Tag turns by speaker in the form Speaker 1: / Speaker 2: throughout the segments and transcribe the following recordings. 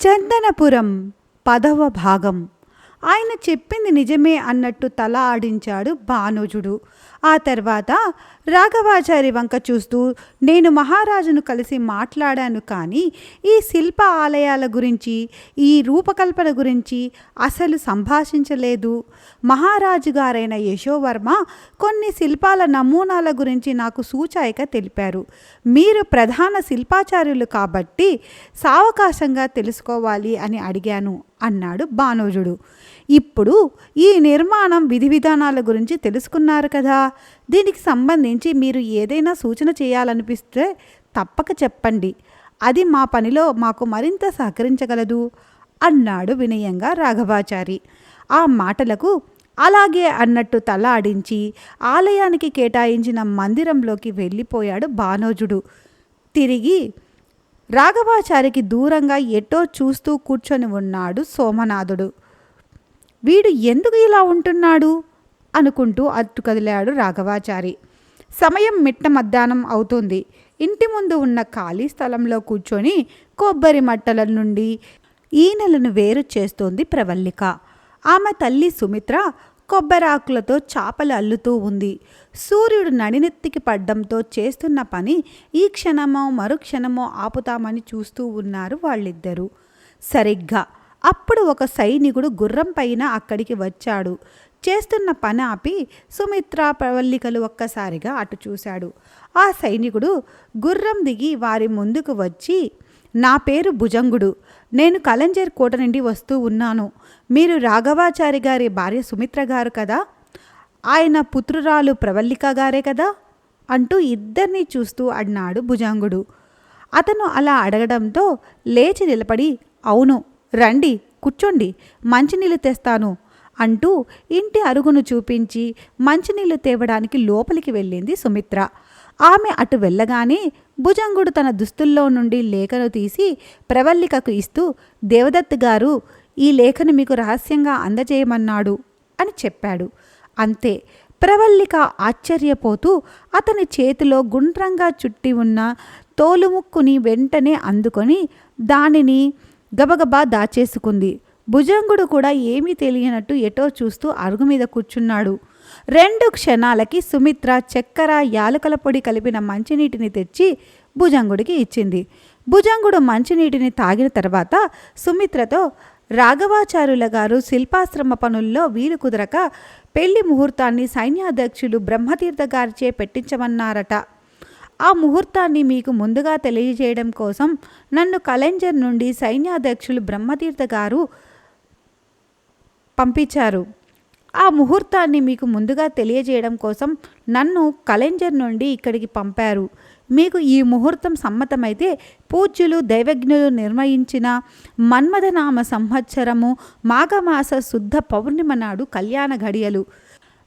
Speaker 1: చందనపురం 10వ భాగం. ఆయన చెప్పింది నిజమే అన్నట్టు తల ఆడించాడు భానుజుడు. ఆ తర్వాత రాఘవాచారి వంక చూస్తూ, నేను మహారాజును కలిసి మాట్లాడాను, కానీ ఈ శిల్ప ఆలయాల గురించి, ఈ రూపకల్పన గురించి అసలు సంభాషించలేదు. మహారాజు గారైన యశోవర్మ కొన్ని శిల్పాల నమూనాల గురించి నాకు సూచాయిక తెలిపారు. మీరు ప్రధాన శిల్పాచార్యులు కాబట్టి సావకాశంగా తెలుసుకోవాలి అని అడిగాను అన్నాడు భానుజుడు. ఇప్పుడు ఈ నిర్మాణం విధి విధానాల గురించి తెలుసుకున్నారు కదా, దీనికి సంబంధించి మీరు ఏదైనా సూచన చేయాలనిపిస్తే తప్పక చెప్పండి. అది మా పనిలో మాకు మరింత సహకరించగలదు అన్నాడు వినయంగా రాఘవాచారి. ఆ మాటలకు అలాగే అన్నట్టు తల ఆడించి ఆలయానికి కేటాయించిన మందిరంలోకి వెళ్ళిపోయాడు భానుజుడు. తిరిగి రాఘవాచారికి దూరంగా ఎటో చూస్తూ కూర్చొని ఉన్నాడు సోమనాథుడు. వీడు ఎందుకు ఇలా ఉంటున్నాడు అనుకుంటూ అటు కదిలాడు రాఘవాచారి. సమయం మిట్ట మధ్యాహ్నం అవుతుంది. ఇంటి ముందు ఉన్న ఖాళీ స్థలంలో కూర్చొని కొబ్బరి మట్టల నుండి ఈనెలను వేరు చేస్తోంది ప్రవల్లిక. ఆమె తల్లి సుమిత్ర కొబ్బరాకులతో చాపలు అల్లుతూ ఉంది. సూర్యుడు నడినెత్తికి పడ్డంతో చేస్తున్న పని ఈ క్షణమో మరుక్షణమో ఆపుతామని చూస్తూ ఉన్నారు వాళ్ళిద్దరూ. సరిగ్గా అప్పుడు ఒక సైనికుడు గుర్రం పైన అక్కడికి వచ్చాడు. చేస్తున్న పని ఆపి సుమిత్ర ప్రవల్లికలు ఒక్కసారిగా అటు చూశాడు. ఆ సైనికుడు గుర్రం దిగి వారి ముందుకు వచ్చి, నా పేరు భుజంగుడు, నేను కలంజర్ కోట నుండి వస్తూ ఉన్నాను. మీరు రాఘవాచారి గారి భార్య సుమిత్ర గారు కదా, ఆయన పుత్రురాలు ప్రవల్లిక గారే కదా అంటూ ఇద్దరినీ చూస్తూ అన్నాడు భుజంగుడు. అతను అలా అడగడంతో లేచి నిలబడి, అవును, రండి కూర్చోండి, మంచినీళ్ళు తెస్తాను అంటూ ఇంటి అరుగును చూపించి మంచినీళ్ళు తేవడానికి లోపలికి వెళ్ళింది సుమిత్ర. ఆమె అటు వెళ్ళగానే భుజంగుడు తన దుస్తుల్లో నుండి లేఖను తీసి ప్రవల్లికకు ఇస్తూ, దేవదత్ గారు ఈ లేఖను మీకు రహస్యంగా అందజేయమన్నాడు అని చెప్పాడు. అంతే. ప్రవల్లిక ఆశ్చర్యపోతూ అతని చేతిలో గుండ్రంగా చుట్టి ఉన్న తోలుముక్కుని వెంటనే అందుకొని దానిని గబగబా దాచేసుకుంది. భుజంగుడు కూడా ఏమీ తెలియనట్టు ఎటో చూస్తూ అరుగు మీద కూర్చున్నాడు. 2 క్షణాలకి సుమిత్ర చక్కెర యాలకుల పొడి కలిపిన మంచినీటిని తెచ్చి భుజంగుడికి ఇచ్చింది. భుజంగుడు మంచినీటిని తాగిన తర్వాత సుమిత్రతో, రాఘవాచార్యుల గారు శిల్పాశ్రమ పనుల్లో వీలు కుదరక పెళ్లి ముహూర్తాన్ని సైన్యాధ్యక్షులు బ్రహ్మతీర్థ గారిచే పెట్టించమన్నారట. ఆ ముహూర్తాన్ని మీకు ముందుగా తెలియజేయడం కోసం నన్ను కలంజర్ నుండి సైన్యాధ్యక్షులు బ్రహ్మతీర్థ గారు పంపించారు. ఆ ముహూర్తాన్ని మీకు ముందుగా తెలియజేయడం కోసం నన్ను కలంజర్ నుండి ఇక్కడికి పంపారు. మీకు ఈ ముహూర్తం సమ్మతమైతే పూజ్యులు దైవజ్ఞులు నిర్ణయించిన మన్మథనామ సంవత్సరము మాఘమాస శుద్ధ పౌర్ణిమ నాడు కళ్యాణ ఘడియలు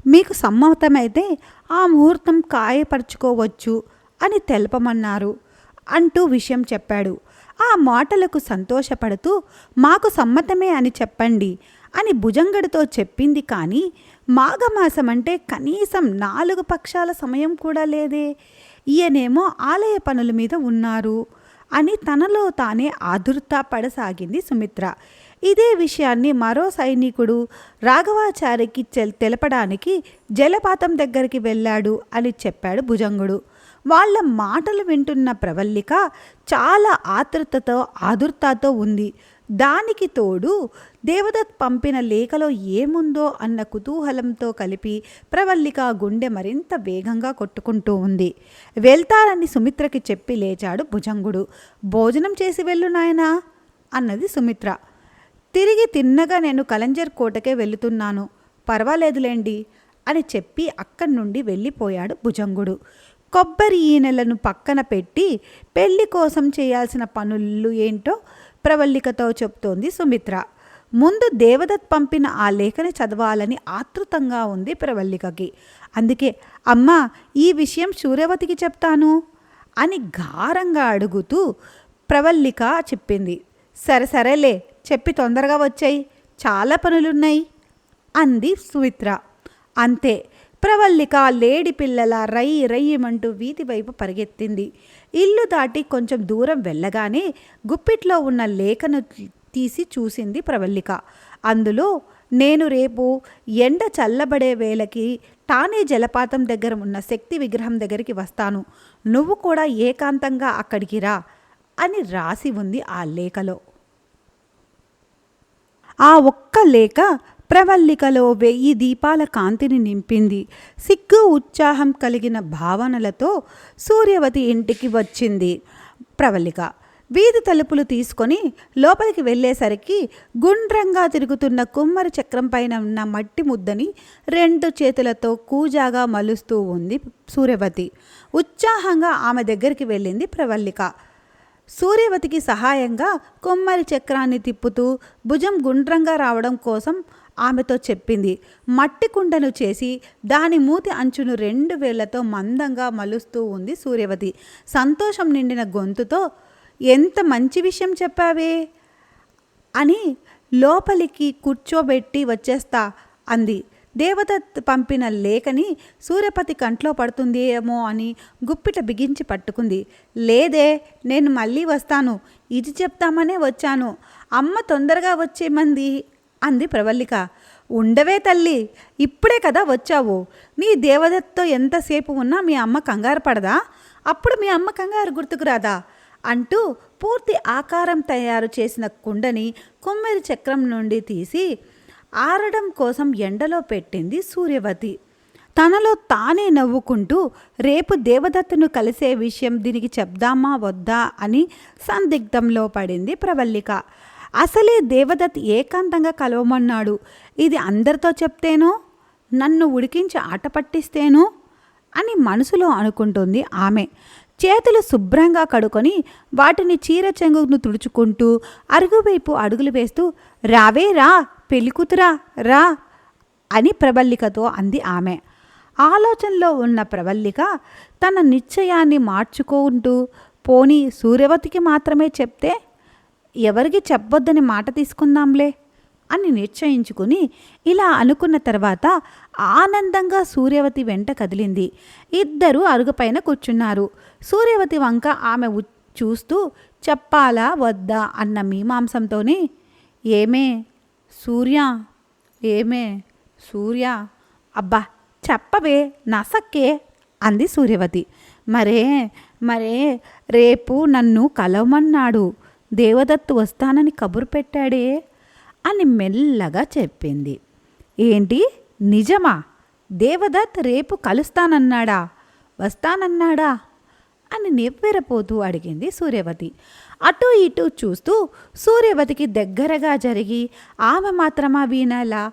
Speaker 1: మీకు సమ్మతమైతే ఆ ముహూర్తం ఖాయపరుచుకోవచ్చు అని తెలపమన్నారు అంటూ విషయం చెప్పాడు. ఆ మాటలకు సంతోషపడుతూ, మాకు సమ్మతమే అని చెప్పండి అని భుజంగడితో చెప్పింది. కానీ మాఘమాసం అంటే కనీసం 4 పక్షాల సమయం కూడా లేదే, ఈయనేమో ఆలయ పనుల మీద ఉన్నారు అని తనలో తానే ఆదుర్తా పడసాగింది సుమిత్ర. ఇదే విషయాన్ని మరో సైనికుడు రాఘవాచారికి తెలపడానికి జలపాతం దగ్గరికి వెళ్ళాడు అని చెప్పాడు భుజంగుడు. వాళ్ళ మాటలు వింటున్న ప్రవల్లిక చాలా ఆదుర్తాతో ఉంది. దానికి తోడు దేవదత్ పంపిన లేఖలో ఏముందో అన్న కుతూహలంతో కలిపి ప్రవల్లిక గుండె మరింత వేగంగా కొట్టుకుంటూ ఉంది. వెళ్తారని సుమిత్రకి చెప్పి లేచాడు భుజంగుడు. భోజనం చేసి వెళ్ళు నాయనా అన్నది సుమిత్ర. తిరిగి తిన్నగా నేను కలంజర్ కోటకే వెళుతున్నాను, పర్వాలేదులేండి అని చెప్పి అక్కడి నుండి వెళ్ళిపోయాడు భుజంగుడు. కొబ్బరి ఈనెలను పక్కన పెట్టి పెళ్లి కోసం చేయాల్సిన పనులు ఏంటో ప్రవల్లికతో చెప్తోంది సుమిత్ర. ముందు దేవదత్ పంపిన ఆ లేఖని చదవాలని ఆతృతంగా ఉంది ప్రవల్లికకి. అందుకే, అమ్మా ఈ విషయం సూర్యవతికి చెప్తాను అని గారంగా అడుగుతూ ప్రవల్లిక చెప్పింది. సరేలే, చెప్పి తొందరగా వచ్చాయి, చాలా పనులున్నాయి అంది సుమిత్ర. అంతే. ప్రవల్లిక లేడి పిల్లల రయ్యమంటూ వీధి వైపు పరిగెత్తింది. ఇల్లు దాటి కొంచెం దూరం వెళ్ళగానే గుప్పిట్లో ఉన్న లేఖను తీసి చూసింది ప్రవల్లిక. అందులో నేను రేపు ఎండ చల్లబడే వేళకి టానే జలపాతం దగ్గర ఉన్న శక్తి విగ్రహం దగ్గరికి వస్తాను, నువ్వు కూడా ఏకాంతంగా అక్కడికి రా అని రాసి ఉంది ఆ లేఖలో. ఆ ఒక్క లేఖ ప్రవల్లికలో 1000 దీపాల కాంతిని నింపింది. సిగ్గు ఉత్సాహం కలిగిన భావనలతో సూర్యవతి ఇంటికి వచ్చింది ప్రవల్లిక. వీధి తలుపులు తీసుకొని లోపలికి వెళ్ళేసరికి గుండ్రంగా తిరుగుతున్న కుమ్మరి చక్రం పైన ఉన్న మట్టి ముద్దని 2 చేతులతో కూజాగా మలుస్తూ ఉంది సూర్యవతి. ఉత్సాహంగా ఆమె దగ్గరికి వెళ్ళింది ప్రవల్లిక. సూర్యవతికి సహాయంగా కుమ్మరి చక్రాన్ని తిప్పుతూ భుజం గుండ్రంగా రావడం కోసం ఆమెతో చెప్పింది. మట్టి కుండను చేసి దాని మూతి అంచును 2 వేళ్లతో మందంగా మలుస్తూ ఉంది సూర్యవతి. సంతోషం నిండిన గొంతుతో, ఎంత మంచి విషయం చెప్పావే అని లోపలికి కూర్చోబెట్టి వచ్చేస్తా అంది. దేవదత్ పంపిన లేఖని సూర్యపతి కంట్లో పడుతుందేమో అని గుప్పిట బిగించి పట్టుకుంది. లేదే, నేను మళ్ళీ వస్తాను, ఇది చెప్తామనే వచ్చాను, అమ్మ తొందరగా వచ్చేమంది అంది ప్రవల్లిక. ఉండవే తల్లి, ఇప్పుడే కదా వచ్చావు, నీ దేవదత్తో ఎంతసేపు ఉన్నా మీ అమ్మ కంగారు పడదా? అప్పుడు మీ అమ్మ కంగారు గుర్తుకురాదా అంటూ పూర్తి ఆకారం తయారు చేసిన కుండని కుమ్మరి చక్రం నుండి తీసి ఆరడం కోసం ఎండలో పెట్టింది సూర్యవతి. తనలో తానే నవ్వుకుంటూ రేపు దేవదత్తును కలిసే విషయం దీనికి చెప్దామా వద్దా అని సందిగ్ధంలో పడింది ప్రవల్లిక. అసలే దేవదత్ ఏకాంతంగా కలవమన్నాడు, ఇది అందరితో చెప్తేనో, నన్ను ఉడికించి ఆట పట్టిస్తేనో అని మనసులో అనుకుంటుంది ఆమె. చేతులు శుభ్రంగా కడుకొని వాటిని చీర చెంగును తుడుచుకుంటూ అరుగువైపు అడుగులు వేస్తూ, రావే రా పెళ్ళికూతురా రా అని ప్రవల్లికతో అంది ఆమె. ఆలోచనలో ఉన్న ప్రవల్లిక తన నిశ్చయాన్ని మార్చుకుంటూ, పోనీ సూర్యవతికి మాత్రమే చెప్తే ఎవరికి చెప్పొద్దని మాట తీసుకుందాంలే అని నిశ్చయించుకుని ఇలా అనుకున్న తర్వాత ఆనందంగా సూర్యవతి వెంట కదిలింది. ఇద్దరూ అరుగుపైన కూర్చున్నారు. సూర్యవతి వంక ఆమె చూస్తూ చెప్పాలా వద్దా అన్న మీమాంసంతోనే, ఏమే సూర్య, ఏమే సూర్య, అబ్బా చెప్పవే నసక్కే అంది సూర్యవతి. మరే మరే రేపు నన్ను కలవమన్నాడు, దేవదత్తు వస్తానని కబురు పెట్టాడే అని మెల్లగా చెప్పింది. ఏంటి నిజమా? దేవదత్ రేపు కలుస్తానన్నాడా, వస్తానన్నాడా అని నివ్వెరపోతూ అడిగింది సూర్యవతి. అటూ ఇటూ చూస్తూ సూర్యవతికి దగ్గరగా జరిగి ఆమె మాత్రమా వీణలా,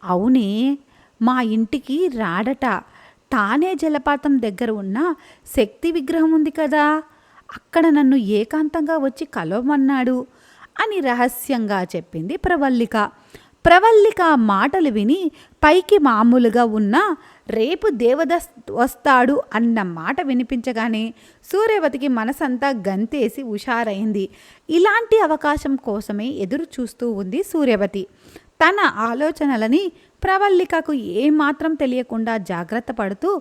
Speaker 1: అవునే మా ఇంటికి రాడట, తానే జలపాతం దగ్గర ఉన్న శక్తి విగ్రహం ఉంది కదా, అక్కడ నన్ను ఏకాంతంగా వచ్చి కలవమన్నాడు అని రహస్యంగా చెప్పింది ప్రవల్లిక. ప్రవల్లిక మాటలు విని పైకి మామూలుగా ఉన్న రేపు దేవదత్ వస్తాడు అన్న మాట వినిపించగానే సూర్యవతికి మనసంతా గంతేసి హుషారైంది. ఇలాంటి అవకాశం కోసమే ఎదురు చూస్తూ ఉంది సూర్యవతి. తన ఆలోచనలని ప్రవల్లికకు ఏమాత్రం తెలియకుండా జాగ్రత్త పడుతూ,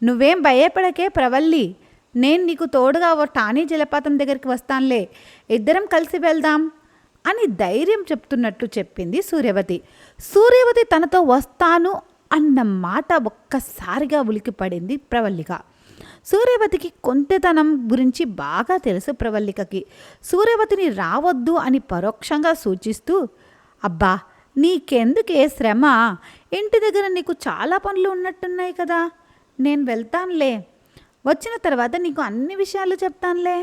Speaker 1: నువ్వేం భయపడకే ప్రవల్లి, నేను నీకు తోడుగా టానీ జలపాతం దగ్గరికి వస్తానులే, ఇద్దరం కలిసి వెళ్దాం అని ధైర్యం చెప్తున్నట్టు చెప్పింది సూర్యవతి. సూర్యవతి తనతో వస్తాను అన్న మాట ఒక్కసారిగా ఉలికిపడింది ప్రవల్లిక. సూర్యవతికి కొంటెతనం గురించి బాగా తెలుసు ప్రవల్లికకి. సూర్యవతిని రావద్దు అని పరోక్షంగా సూచిస్తూ, అబ్బా నీకెందుకే శ్రమ, ఇంటి దగ్గర నీకు చాలా పనులు ఉన్నట్టున్నాయి కదా, నేను వెళ్తానులే, వచ్చిన తర్వాత నీకు అన్ని విషయాలు చెప్తానులే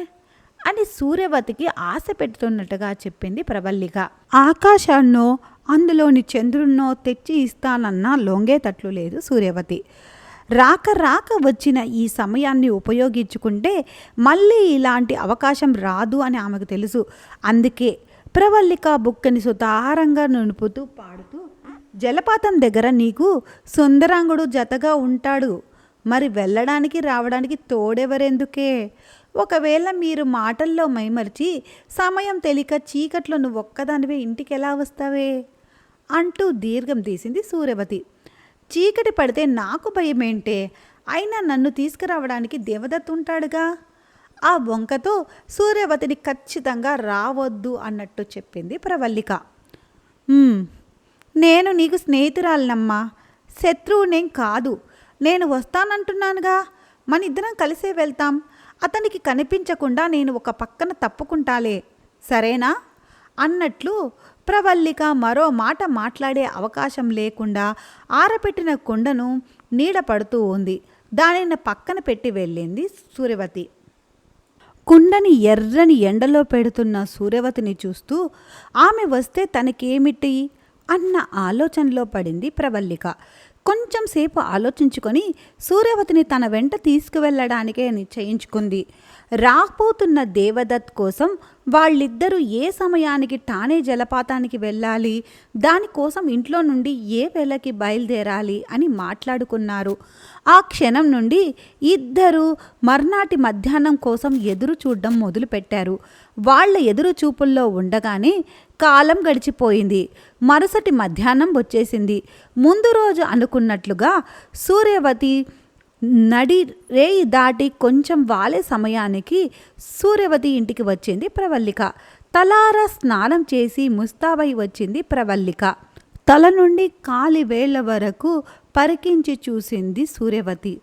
Speaker 1: అని సూర్యవతికి ఆశ పెడుతున్నట్టుగా చెప్పింది ప్రవల్లిక. ఆకాశాన్నో అందులోని చంద్రున్నో తెచ్చి ఇస్తానన్నా లొంగేటట్లు లేదు సూర్యవతి. రాక రాక వచ్చిన ఈ సమయాన్ని ఉపయోగించుకుంటే మళ్ళీ ఇలాంటి అవకాశం రాదు అని ఆమెకు తెలుసు. అందుకే ప్రవల్లిక బుక్కని సుతారంగా నునుపుతూ పాడుతూ, జలపాతం దగ్గర నీకు సుందరాంగుడు జతగా ఉంటాడు, మరి వెళ్ళడానికి రావడానికి తోడెవరెందుకే, ఒకవేళ మీరు మాటల్లో మైమరిచి సమయం తెలియక చీకట్లో నువ్వు ఒక్కదానివే ఇంటికి ఎలా వస్తావే అంటూ దీర్ఘం తీసింది సూర్యవతి. చీకటి పడితే నాకు భయమేంటే, అయినా నన్ను తీసుకురావడానికి దేవదత్ ఉంటాడుగా ఆ వంకతో సూర్యవతిని ఖచ్చితంగా రావద్దు అన్నట్టు చెప్పింది ప్రవల్లిక. "ఉమ్, నేను నీకు స్నేహితురాలనమ్మా, శత్రువునేం కాదు. నేను వస్తానంటున్నానుగా, మన ఇద్దరం కలిసే వెళ్తాం. అతనికి కనిపించకుండా నేను ఒక పక్కన తప్పుకుంటాలే, సరేనా?" అన్నట్లు ప్రవల్లిక మరో మాట మాట్లాడే అవకాశం లేకుండా ఆరపెట్టిన కుండను నీడ పడుతూ ఉంది. దానిని పక్కన పెట్టి వెళ్ళింది సూర్యవతి. కుండని ఎర్రని ఎండలో పెడుతున్న సూర్యవతిని చూస్తూ ఆమె వస్తే తనకేమిటి అన్న ఆలోచనలో పడింది ప్రవల్లిక. కొంచెం సేపు ఆలోచించుకొని సూర్యవతిని తన వెంట తీసుకువెళ్ళడానికే నిశ్చయించుకుంది. రాపోతున్న దేవదత్ కోసం వాళ్ళిద్దరూ ఏ సమయానికి ఠానే జలపాతానికి వెళ్ళాలి, దానికోసం ఇంట్లో నుండి ఏ వేళకి బయలుదేరాలి అని మాట్లాడుకున్నారు. ఆ క్షణం నుండి ఇద్దరూ మర్నాటి మధ్యాహ్నం కోసం ఎదురు చూడడం మొదలుపెట్టారు. వాళ్ళ ఎదురు చూపుల్లో ఉండగానే కాలం గడిచిపోయింది. మరుసటి మధ్యాహ్నం వచ్చేసింది. ముందు రోజు అనుకున్నట్లుగా సూర్యవతి నడి రేయి దాటి కొంచెం వాలే సమయానికి సూర్యవతి ఇంటికి వచ్చింది ప్రవల్లిక. తలారా స్నానం చేసి ముస్తాబై వచ్చింది ప్రవల్లిక. తల నుండి కాలి వేళ్ల వరకు పరికించి చూసింది సూర్యవతి.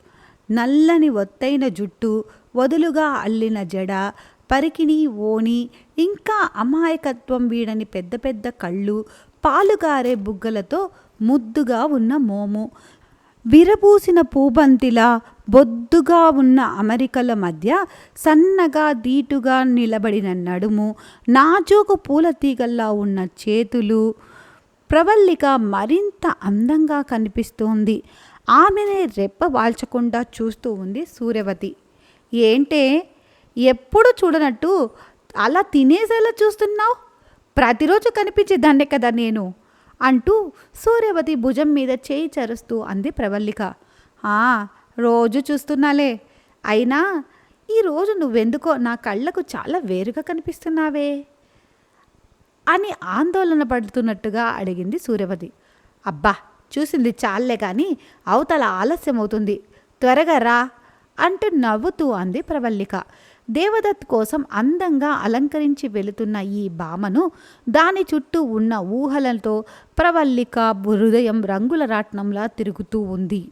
Speaker 1: నల్లని ఒత్తైన జుట్టు, వదులుగా అల్లిన జడ, పరికిణి ఓని, ఇంకా అమాయకత్వం వీడని పెద్ద పెద్ద కళ్ళు, పాలుగారే బుగ్గలతో ముద్దుగా ఉన్న మోము, విరబూసిన పూబంతిలా బొద్దుగా ఉన్న అమరికల మధ్య సన్నగా దీటుగా నిలబడిన నడుము, నాజూకు పూల తీగల్లా ఉన్న చేతులు. ప్రవల్లిక మరింత అందంగా కనిపిస్తోంది. ఆమెనే రెప్ప వాల్చకుండా చూస్తూ ఉంది సూర్యవతి. "ఏంటే, ఎప్పుడు చూడనట్టు అలా తినేసేలా చూస్తున్నావు? ప్రతిరోజు కనిపించేదాన్నే కదా నేను" అంటూ సూర్యవతి భుజం మీద చేయి చరుస్తూ అంది ప్రవల్లిక. రోజు చూస్తున్నాలే, అయినా ఈరోజు నువ్వెందుకో నా కళ్ళకు చాలా వేరుగా కనిపిస్తున్నావే" అని ఆందోళన పడుతున్నట్టుగా అడిగింది సూర్యవతి. "అబ్బా, చూసింది చాలే కానీ అవతల ఆలస్యం అవుతుంది, త్వరగా రా" అంటూ నవ్వుతూ అంది ప్రవల్లిక. దేవదత్ కోసం అందంగా అలంకరించి వెళుతున్న ఈ భామను, దాని చుట్టూ ఉన్న ఊహలతో ప్రవల్లిక హృదయం రంగుల రాట్నంలా తిరుగుతూ ఉంది.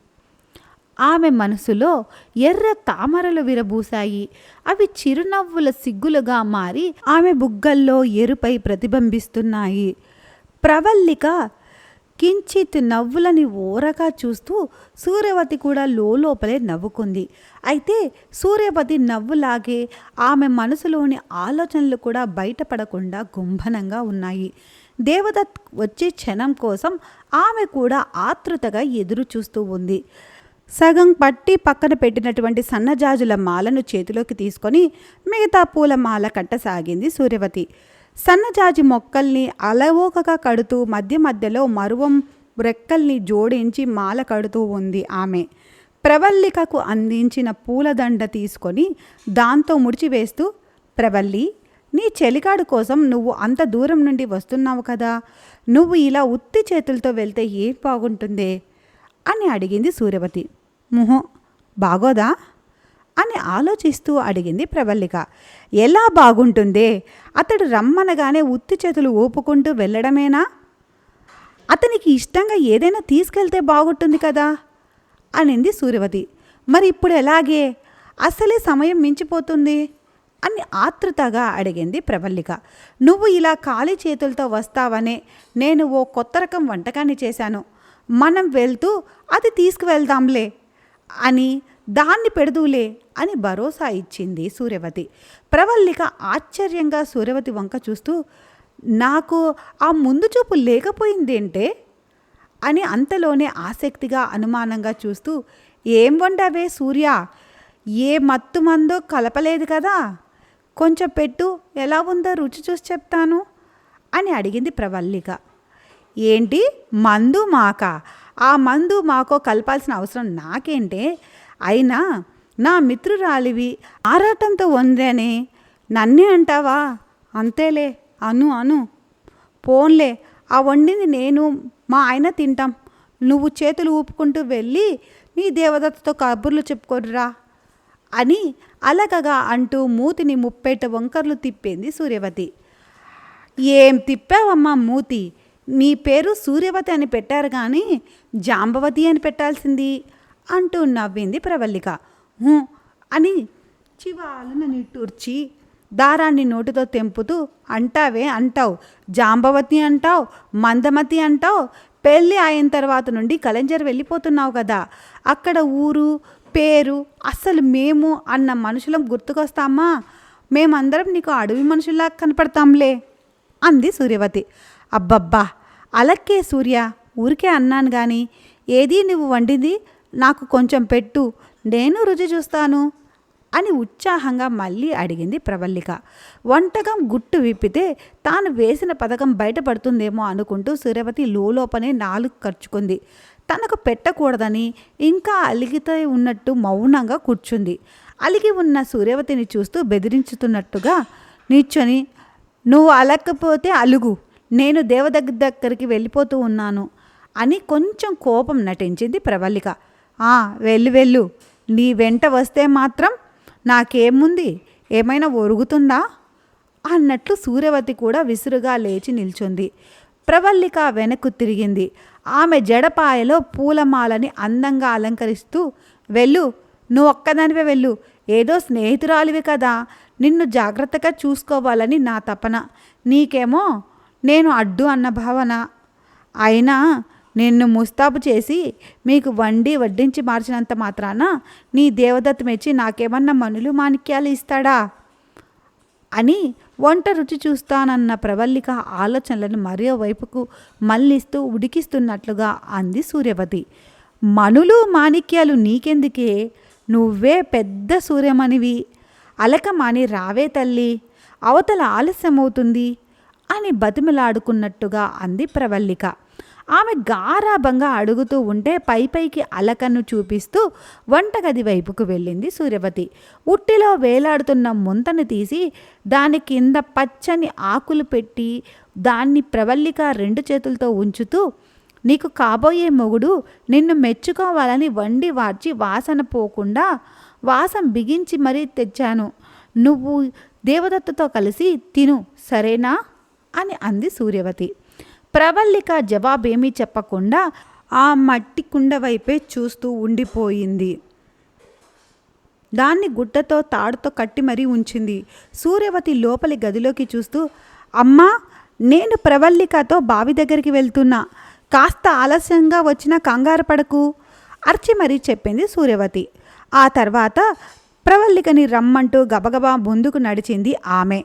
Speaker 1: ఆమె మనసులో ఎర్ర తామరలు విరబూశాయి. అవి చిరునవ్వుల సిగ్గులుగా మారి ఆమె బుగ్గల్లో ఎరుపై ప్రతిబింబిస్తున్నాయి. ప్రవల్లిక కించిత్ నవ్వులని ఓరగా చూస్తూ సూర్యవతి కూడా లోపలే నవ్వుకుంది. అయితే సూర్యవతి నవ్వులాగే ఆమె మనసులోని ఆలోచనలు కూడా బయటపడకుండా గుంభనంగా ఉన్నాయి. దేవదత్ వచ్చే క్షణం కోసం ఆమె కూడా ఆతృతగా ఎదురు చూస్తూ ఉంది. సగం పట్టి పక్కన పెట్టినటువంటి సన్నజాజుల మాలను చేతిలోకి తీసుకొని మిగతా పూల మాల కట్టసాగింది సూర్యవతి. సన్నజాజి మొక్కల్ని అలవోకగా కడుతూ మధ్య మధ్యలో మరువం రెక్కల్ని జోడించి మాల కడుతూ ఉంది ఆమె. ప్రవల్లికకు అందించిన పూలదండ తీసుకొని దాంతో ముడిచివేస్తూ, "ప్రవల్లి, నీ చెలికాడు కోసం నువ్వు అంత దూరం నుండి వస్తున్నావు కదా, నువ్వు ఇలా ఉత్తి చేతులతో వెళ్తే ఏం బాగుంటుందే" అని అడిగింది సూర్యవతి. "ముహో, బాగోదా?" అని ఆలోచిస్తూ అడిగింది ప్రవల్లిక. "ఎలా బాగుంటుందే? అతడు రమ్మనగానే ఉత్తి చేతులు ఊపుకుంటూ వెళ్ళడమేనా? అతనికి ఇష్టంగా ఏదైనా తీసుకెళ్తే బాగుంటుంది కదా" అనింది సూర్యవతి. "మరి ఇప్పుడు ఎలాగే? అసలే సమయం మించిపోతుంది" అని ఆతృతగా అడిగింది ప్రవల్లిక. "నువ్వు ఇలా ఖాళీ చేతులతో వస్తావనే నేను ఓ కొత్త రకం వంటకాన్ని చేశాను. మనం వెళ్తూ అది తీసుకువెళ్దాంలే అని, దాన్ని పెడదులే" అని భరోసా ఇచ్చింది సూర్యవతి. ప్రవల్లిక ఆశ్చర్యంగా సూర్యవతి వంక చూస్తూ, "నాకు ఆ ముందు చూపు లేకపోయిందేంటే" అని అంతలోనే ఆసక్తిగా అనుమానంగా చూస్తూ, "ఏం వండావే సూర్య? ఏ మత్తు మందో కలపలేదు కదా? కొంచెం పెట్టు, ఎలా ఉందో రుచి చూసి చెప్తాను" అని అడిగింది ప్రవల్లిక. "ఏంటి, మందు మాకా? ఆ మందు మాకో కలపాల్సిన అవసరం నాకేంటే? అయినా నా మిత్రురాలివి, ఆరాటంతో వండానే, నన్నే అంటావా? అంతేలే, అను. పోన్లే, ఆ వండింది నేను మా ఆయన తింటాం. నువ్వు చేతులు ఊపుకుంటూ వెళ్ళి నీ దేవదత్తతో కబుర్లు చెప్పుకోర్రా" అని అలకగా అంటూ మూతిని ముప్పేట వంకర్లు తిప్పింది సూర్యవతి. ఏం తిప్పావమ్మా మూతి, నీ పేరు సూర్యవతి అని పెట్టారు కానీ జాంబవతి అని పెట్టాల్సింది అంటూ నవ్వింది ప్రవల్లిక. అని చివాలున నిట్టూర్చి దారాన్ని నోటితో తెంపుతూ, అంటావే అంటావు, జాంబవతి అంటావు, మందమతి అంటావు, పెళ్ళి అయిన తర్వాత నుండి కలెంజర్ వెళ్ళిపోతున్నావు కదా, అక్కడ ఊరు పేరు అస్సలు మేము అన్న మనుషులం గుర్తుకొస్తామా? మేమందరం నీకు అడవి మనుషుల్లా కనపడతాంలే అంది సూర్యవతి. అబ్బబ్బా అలక్కే సూర్య, ఊరికే అన్నాను కానీ ఏదీ నువ్వు వండింది నాకు కొంచెం పెట్టు, నేను రుచి చూస్తాను అని ఉత్సాహంగా మళ్ళీ అడిగింది ప్రవల్లిక. వంటకం గుట్టు విప్పితే తాను వేసిన పథకం బయటపడుతుందేమో అనుకుంటూ సూర్యవతి లోపనే నాలుగు ఖర్చుకుంది. తనకు పెట్టకూడదని ఇంకా అలిగితే ఉన్నట్టు మౌనంగా కూర్చుంది. అలిగి ఉన్న సూర్యవతిని చూస్తూ బెదిరించుతున్నట్టుగా నిల్చొని, నువ్వు అలక్కపోతే అలుగు, నేను దగ్గరికి వెళ్ళిపోతూ ఉన్నాను అని కొంచెం కోపం నటించింది ప్రవల్లిక. వెళ్ళు, నీ వెంట వస్తే మాత్రం నాకేముంది, ఏమైనా ఒరుగుతుందా అన్నట్లు సూర్యవతి కూడా విసురుగా లేచి నిల్చుంది. ప్రవల్లిక వెనక్కు తిరిగింది. ఆమె జడపాయలో పూలమాలని అందంగా అలంకరిస్తూ, వెళ్ళు, నువ్వు ఒక్కదానివే వెళ్ళు, ఏదో స్నేహితురాలివి కదా, నిన్ను జాగ్రత్తగా చూసుకోవాలని నా తపన, నీకేమో నేను అడ్డు అన్న భావన. అయినా నిన్ను ముస్తాబు చేసి మీకు వడ్డించి మార్చినంత మాత్రాన నీ దేవదత్త మెచ్చి నాకేమన్నా మనులు మాణిక్యాలు ఇస్తాడా అని వంట రుచి చూస్తానన్న ప్రవల్లిక ఆలోచనలను మరో వైపుకు మళ్ళిస్తూ ఉడికిస్తున్నట్లుగా అంది సూర్యవతి. మనులు మాణిక్యాలు నీకెందుకే, నువ్వే పెద్ద సూర్యమణివి, అలకమాని రావే తల్లి, అవతల ఆలస్యమవుతుంది అని బతిమిలాడుకున్నట్టుగా అంది ప్రవల్లిక. ఆమె గారాబంగా అడుగుతూ ఉంటే పైకి అలకను చూపిస్తూ వంటగది వైపుకు వెళ్ళింది సూర్యవతి. ఉట్టిలో వేలాడుతున్న ముంతను తీసి దాని కింద పచ్చని ఆకులు పెట్టి దాన్ని ప్రవల్లిక 2 చేతులతో ఉంచుతూ, నీకు కాబోయే మొగుడు నిన్ను మెచ్చుకోవాలని వండి వార్చి వాసన పోకుండా వాసం బిగించి మరీ తెచ్చాను, నువ్వు దేవదత్తతో కలిసి తిను సరేనా అని అంది సూర్యవతి. ప్రవల్లిక జవాబేమీ చెప్పకుండా ఆ మట్టి కుండ వైపే చూస్తూ ఉండిపోయింది. దాన్ని గుడ్డతో తాడుతో కట్టి మరీ ఉంచింది. సూర్యవతి లోపలి గదిలోకి చూస్తూ, అమ్మా, నేను ప్రవల్లికతో బావి దగ్గరికి వెళ్తున్నా, కాస్త ఆలస్యంగా వచ్చినా కంగారు పడకు అర్చి మరీ చెప్పింది సూర్యవతి. ఆ తర్వాత ప్రవల్లికని రమ్మంటూ గబగబా ముందుకు నడిచింది ఆమె.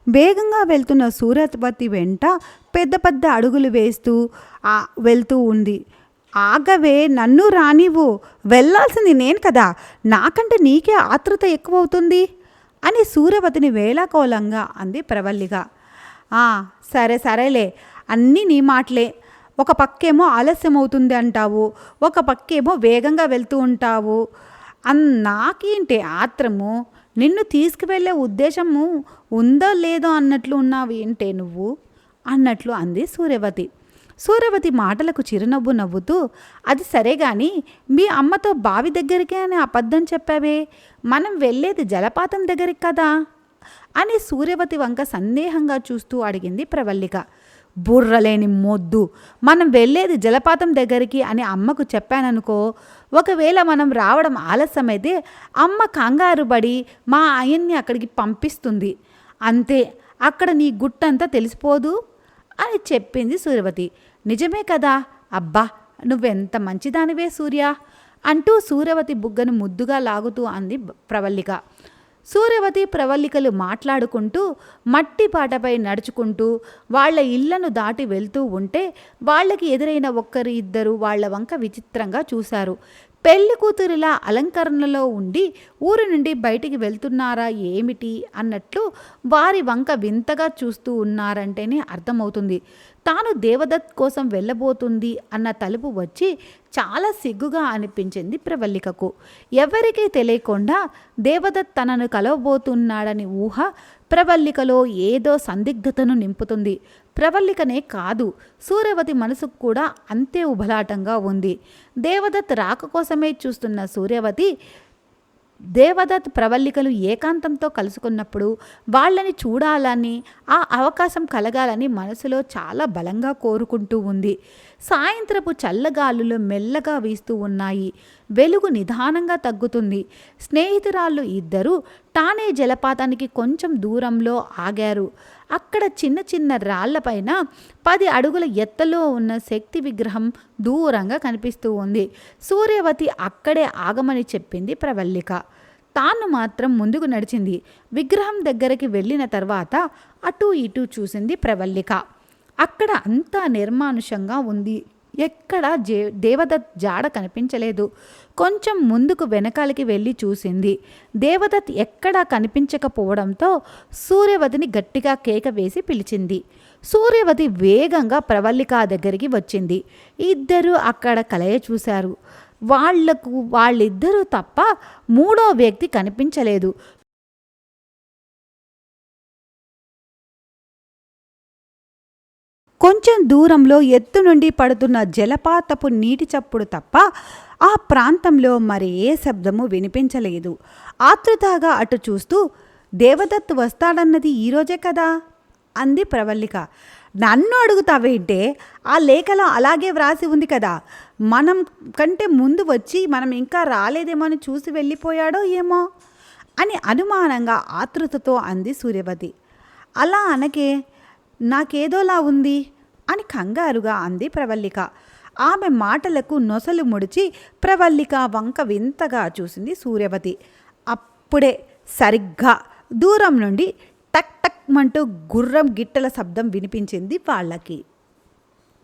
Speaker 1: వేగంగా వెళ్తున్న సూర్యవతి వెంట పెద్ద అడుగులు వేస్తూ వెళ్తూ ఉంది. ఆగవే, నన్ను రానివ్వు, వెళ్ళాల్సింది నేను కదా, నాకంటే నీకే ఆతృత ఎక్కువవుతుంది అని సూర్యవతిని వేళాకోళంగా అంది ప్రవల్లిక. సరేలే, అన్నీ నీ మాటలే, ఒక పక్కేమో ఆలస్యం అవుతుంది అంటావు, ఒక పక్కేమో వేగంగా వెళ్తూ ఉంటావు, నాకేంటి ఆత్రము, నిన్ను తీసుకువెళ్ళే ఉద్దేశము ఉందో లేదో అన్నట్లు ఉన్నావు ఏంటే నువ్వు అన్నట్లు అంది సూర్యవతి. సూర్యవతి మాటలకు చిరునవ్వు నవ్వుతూ, అది సరే గాని మీ అమ్మతో బావి దగ్గరికే అని అబద్ధం చెప్పావే, మనం వెళ్ళేది జలపాతం దగ్గరికి కదా అని సూర్యవతి వంక సందేహంగా చూస్తూ అడిగింది ప్రవల్లిక. బుర్రలేని మొద్దు, మనం వెళ్ళేది జలపాతం దగ్గరికి అని అమ్మకు చెప్పాననుకో, ఒకవేళ మనం రావడం ఆలస్యమైతే అమ్మ కంగారు పడి మా ఆయన్ని అక్కడికి పంపిస్తుంది, అంతే, అక్కడ నీ గుట్టంతా తెలిసిపోదు అని చెప్పింది సూర్యవతి. నిజమే కదా, అబ్బా నువ్వెంత మంచిదానివే సూర్య అంటూ సూర్యవతి బుగ్గను ముద్దుగా లాగుతూ అంది ప్రవల్లిక. సూర్యవతి ప్రవల్లికలు మాట్లాడుకుంటూ మట్టి పాటపై నడుచుకుంటూ వాళ్ల ఇళ్లను దాటి వెళ్తూ ఉంటే వాళ్ళకి ఎదురైన ఇద్దరు వాళ్ల వంక విచిత్రంగా చూశారు. పెళ్లి కూతురిలా అలంకరణలో ఉండి ఊరు నుండి బయటికి వెళ్తున్నారా ఏమిటి అన్నట్లు వారి వంక వింతగా చూస్తూ ఉన్నారంటేనే అర్థమవుతుంది. తాను దేవదత్ కోసం వెళ్ళబోతుంది అన్న తలుపు వచ్చి చాలా సిగ్గుగా అనిపించింది ప్రవల్లికకు. ఎవరికీ తెలియకుండా దేవదత్ తనను కలవబోతున్నాడని ఊహ ప్రవల్లికలో ఏదో సందిగ్ధతను నింపుతుంది. ప్రవల్లికనే కాదు, సూర్యవతి మనసుకు కూడా అంతే ఉబలాటంగా ఉంది. దేవదత్ రాక కోసమే చూస్తున్న సూర్యవతి దేవదత్ ప్రవల్లికలు ఏకాంతంతో కలుసుకున్నప్పుడు వాళ్ళని చూడాలని, ఆ అవకాశం కలగాలని మనసులో చాలా బలంగా కోరుకుంటూ ఉంది. సాయంత్రపు చల్లగాలులు మెల్లగా వీస్తూ ఉన్నాయి. వెలుగు నిదానంగా తగ్గుతుంది. స్నేహితురాళ్ళు ఇద్దరూ టానే జలపాతానికి కొంచెం దూరంలో ఆగారు. అక్కడ చిన్న చిన్న రాళ్లపైన 10 అడుగుల ఎత్తులో ఉన్న శక్తి విగ్రహం దూరంగా కనిపిస్తూ ఉంది. సూర్యవతి అక్కడే ఆగమని చెప్పింది ప్రవల్లిక. తాను మాత్రం ముందుకు నడిచింది. విగ్రహం దగ్గరికి వెళ్ళిన తర్వాత అటూ ఇటూ చూసింది ప్రవల్లిక. అక్కడ అంతా నిర్మానుషంగా ఉంది. ఎక్కడా దేవదత్ జాడ కనిపించలేదు. కొంచెం ముందుకు వెనకాలకి వెళ్ళి చూసింది. దేవదత్ ఎక్కడా కనిపించకపోవడంతో సూర్యవతిని గట్టిగా కేక వేసి పిలిచింది. సూర్యవతి వేగంగా ప్రవల్లిక దగ్గరికి వచ్చింది. ఇద్దరూ అక్కడ కలయ చూశారు. వాళ్ళిద్దరూ తప్ప మూడో వ్యక్తి కనిపించలేదు. కొంచెం దూరంలో ఎత్తు నుండి పడుతున్న జలపాతపు నీటి చప్పుడు తప్ప ఆ ప్రాంతంలో మరి ఏ శబ్దము వినిపించలేదు. ఆతృతగా అటు చూస్తూ, దేవదత్తు వస్తాడన్నది ఈరోజే కదా అంది ప్రవల్లిక. నన్ను అడుగుతావేంటే? ఆ లేఖలో అలాగే వ్రాసి ఉంది కదా. మనం కంటే ముందు వచ్చి మనం ఇంకా రాలేదేమో అని చూసి వెళ్ళిపోయాడో ఏమో అని అనుమానంగా ఆతృతతో అంది సూర్యవతి. అలా అనకే, నాకేదోలా ఉంది అని కంగారుగా అంది ప్రవల్లిక. ఆమె మాటలకు నొసలు ముడిచి ప్రవల్లిక వంక వింతగా చూసింది సూర్యవతి. అప్పుడే సరిగ్గా దూరం నుండి టక్ టక్ మంటూ గుర్రం గిట్టల శబ్దం వినిపించింది వాళ్ళకి.